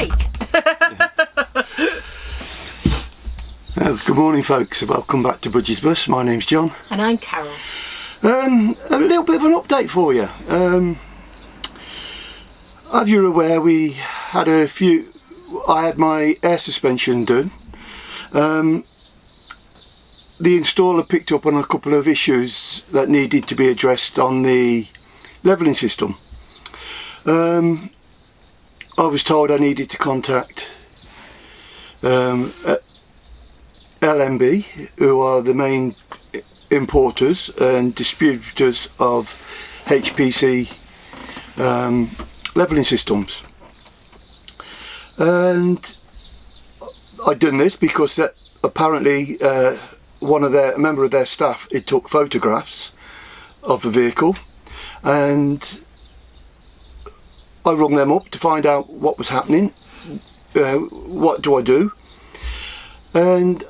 great. Good morning folks, welcome back to Budgie's Bus. My name's John. And I'm Carol. A little bit of an update for you. As you're aware, I had my air suspension done. The installer picked up on a couple of issues that needed to be addressed on the levelling system. I was told I needed to contact LMB, who are the main importers and distributors of HPC levelling systems, and I'd done this because that apparently a member of their staff took photographs of the vehicle, and I rung them up to find out what was happening. What do I do? And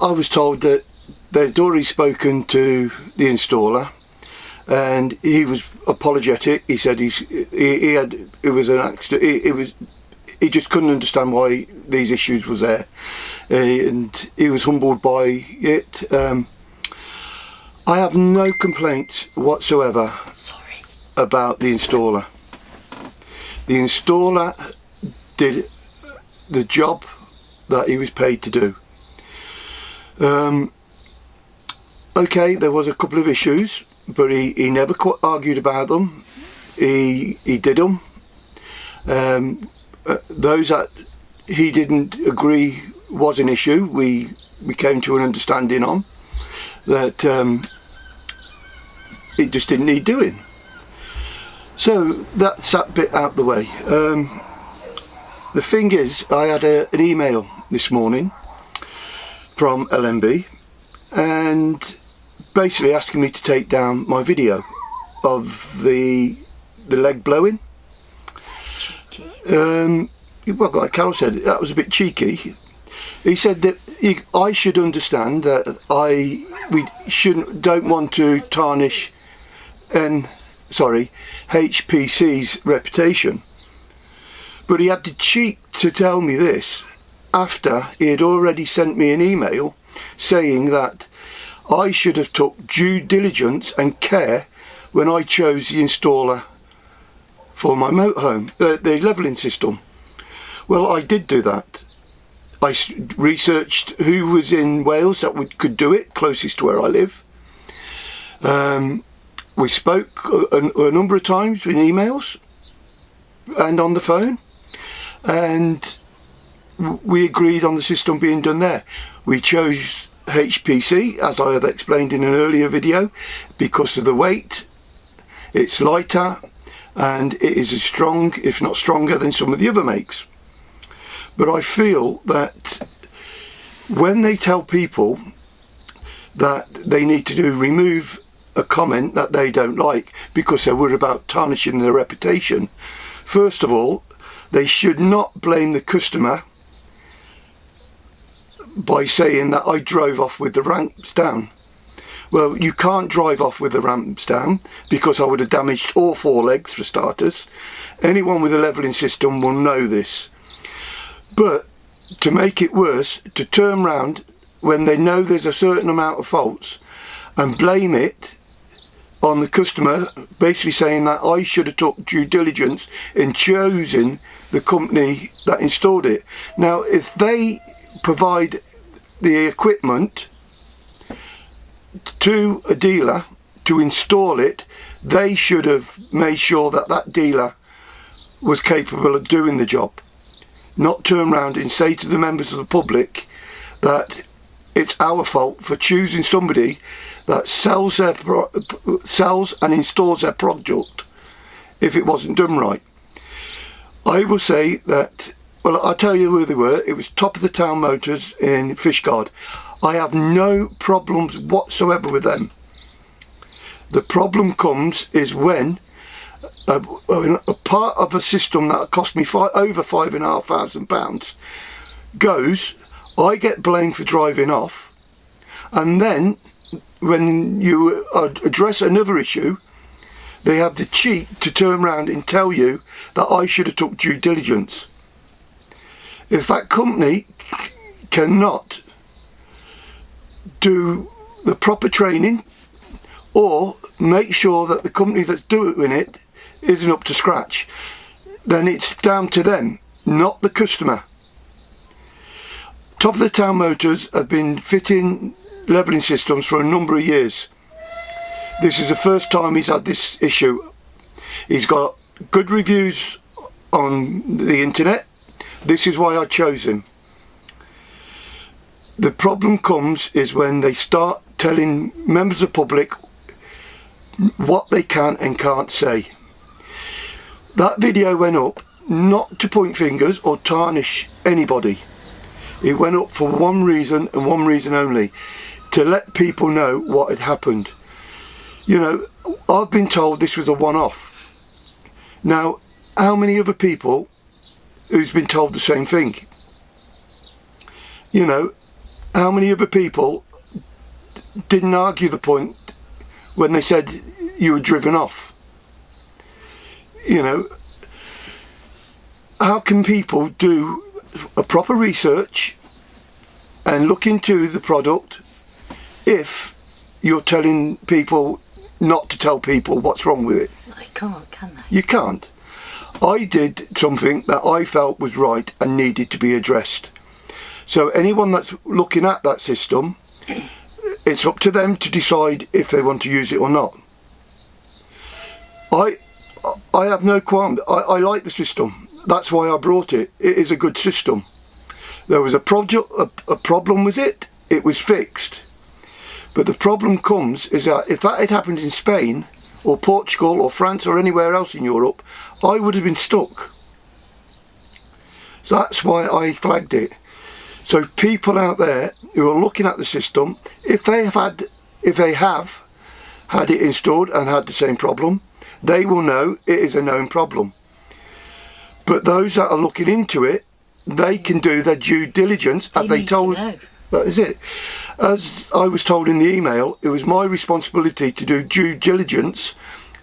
I was told that they'd already spoken to the installer, and he was apologetic. He said it was an accident. He just couldn't understand why these issues was there, and he was humbled by it. I have no complaints whatsoever about the installer. The installer did the job that he was paid to do. Okay, there was a couple of issues, but he never argued about them. He did them. Those that he didn't agree was an issue. We came to an understanding on that. It just didn't need doing. So that's that bit out the way. The thing is, I had an email this morning from LMB, and basically asking me to take down my video of the leg blowing. Well, like Carol said, that was a bit cheeky. He said that I should understand that we don't want to tarnish HPC's reputation. But he had the cheek to tell me this after he had already sent me an email saying that I should have took due diligence and care when I chose the installer for my motorhome, the levelling system. Well, I did do that. I researched who was in Wales that could do it, closest to where I live. We spoke a number of times in emails and on the phone, and we agreed on the system being done there. We chose HPC, as I have explained in an earlier video, because of the weight. It's lighter and it is as strong, if not stronger, than some of the other makes. But I feel that when they tell people that they need to remove a comment that they don't like because they're worried about tarnishing their reputation, first of all, they should not blame the customer by saying that I drove off with the ramps down. Well, you can't drive off with the ramps down because I would have damaged all four legs for starters. Anyone with a levelling system will know this. But to make it worse, to turn round when they know there's a certain amount of faults and blame it on the customer, basically saying that I should have took due diligence in choosing the company that installed it. Now, if they provide the equipment to a dealer to install it, they should have made sure that that dealer was capable of doing the job. Not turn around and say to the members of the public that it's our fault for choosing somebody that sells and installs their product if it wasn't done right. I will say that, well, I'll tell you who they were. It was Top of the Town Motors in Fishguard. I have no problems whatsoever with them. The problem comes is when a part of a system that cost me over £5,500 goes, I get blamed for driving off, and then when you address another issue, they have the cheek to turn around and tell you that I should have took due diligence. If that company cannot do the proper training or make sure that the company that's doing it isn't up to scratch, then it's down to them, not the customer. Top of the Town Motors have been fitting levelling systems for a number of years. This is the first time he's had this issue. He's got good reviews on the internet. This is why I chose him. The problem comes is when they start telling members of the public what they can and can't say. That video went up not to point fingers or tarnish anybody. It went up for one reason and one reason only, to let people know what had happened. You know, I've been told this was a one-off. Now, how many other people who's been told the same thing? You know, how many other people didn't argue the point when they said you were driven off? You know, how can people do a proper research and look into the product if you're telling people not to tell people what's wrong with it? They can't, can they? You can't. I did something that I felt was right and needed to be addressed. So anyone that's looking at that system, it's up to them to decide if they want to use it or not. I have no qualm. I like the system. That's why I brought it. It is a good system. There was a problem with it. It was fixed. But the problem comes is that if that had happened in Spain or Portugal or France or anywhere else in Europe, I would have been stuck. So that's why I flagged it. So people out there who are looking at the system, if they have had it installed and had the same problem, they will know it is a known problem. But those that are looking into it, they can do their due diligence, as they told. That is it. As I was told in the email, it was my responsibility to do due diligence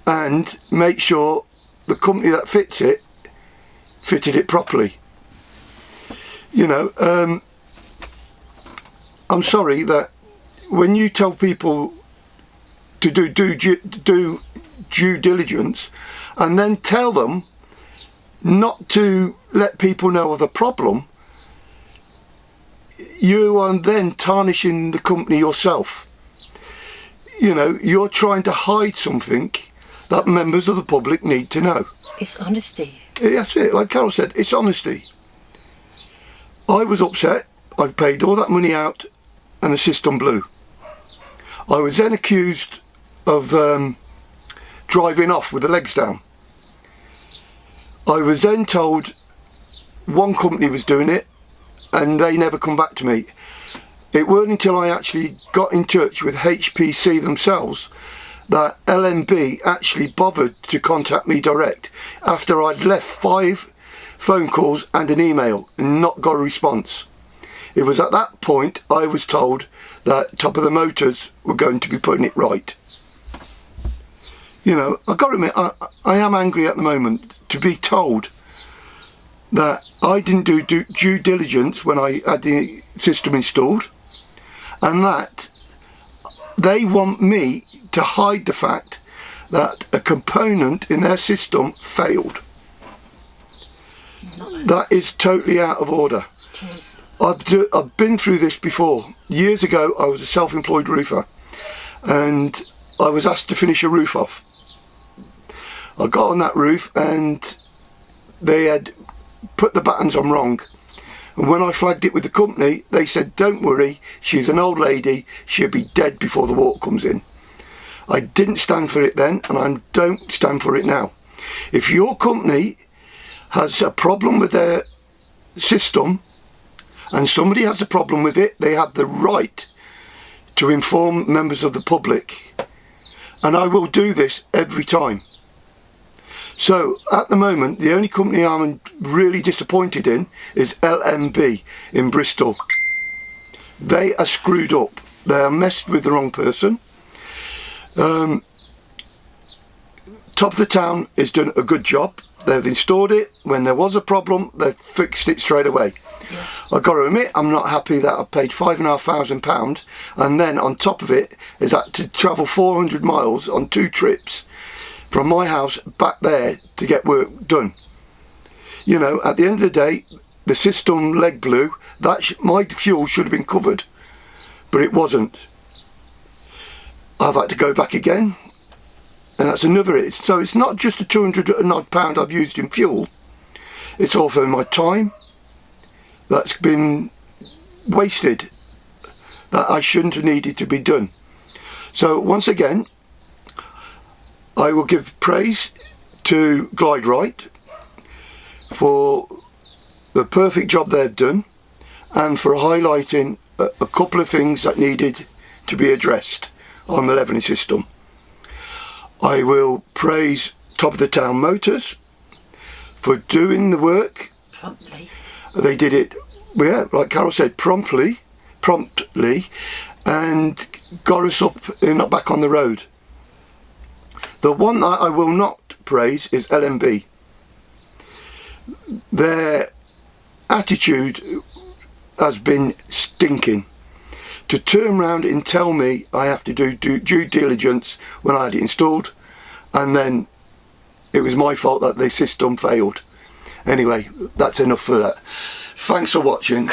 and make sure the company that fits it fitted it properly. You know, I'm sorry that when you tell people to do due diligence and then tell them not to let people know of the problem, you are then tarnishing the company yourself. You know, you're trying to hide something that members of the public need to know. It's honesty. That's it, like Carol said, it's honesty. I was upset. I paid all that money out and the system blew. I was then accused of driving off with the legs down. I was then told one company was doing it and they never come back to me. It weren't until I actually got in touch with HPC themselves that LMB actually bothered to contact me direct after I'd left 5 phone calls and an email and not got a response. It was at that point I was told that Top of the Motors were going to be putting it right. You know, I've got to admit, I am angry at the moment to be told that I didn't do due diligence when I had the system installed, and that they want me to hide the fact that a component in their system failed. That is totally out of order. Cheers. I've been through this before. Years ago I was a self-employed roofer and I was asked to finish a roof off. I got on that roof and they had put the battens on wrong, and when I flagged it with the company they said, don't worry, she's an old lady, she'll be dead before the water comes in. I didn't stand for it then and I don't stand for it now. If your company has a problem with their system and somebody has a problem with it, they have the right to inform members of the public, and I will do this every time. So at the moment the only company I'm really disappointed in is LMB in Bristol. They are screwed up. They are messed with the wrong person. Top of the Town is doing a good job. They've installed it. When there was a problem, they fixed it straight away. I've got to admit, I'm not happy that I paid £5,500 and then on top of it is had to travel 400 miles on 2 trips from my house back there to get work done. You know, at the end of the day, the system leg blew. My fuel should have been covered, but it wasn't. I've had to go back again, and that's another. So it's not just the £200 and odd I've used in fuel. It's also my time that's been wasted, that I shouldn't have needed to be done. So once again, I will give praise to Glide Right for the perfect job they've done and for highlighting a couple of things that needed to be addressed on the levelling system. I will praise Top of the Town Motors for doing the work. Promptly. They did it, yeah, like Carol said, promptly, and got us up and not back on the road. The one that I will not praise is LMB. Their attitude has been stinking. To turn around and tell me I have to do due diligence when I had it installed, and then it was my fault that the system failed. Anyway, that's enough for that. Thanks for watching.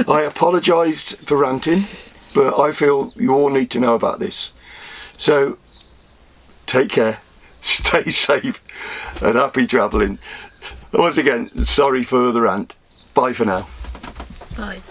I apologised for ranting, but I feel you all need to know about this. So, take care, stay safe, and happy travelling. Once again, sorry for the rant. Bye for now. Bye.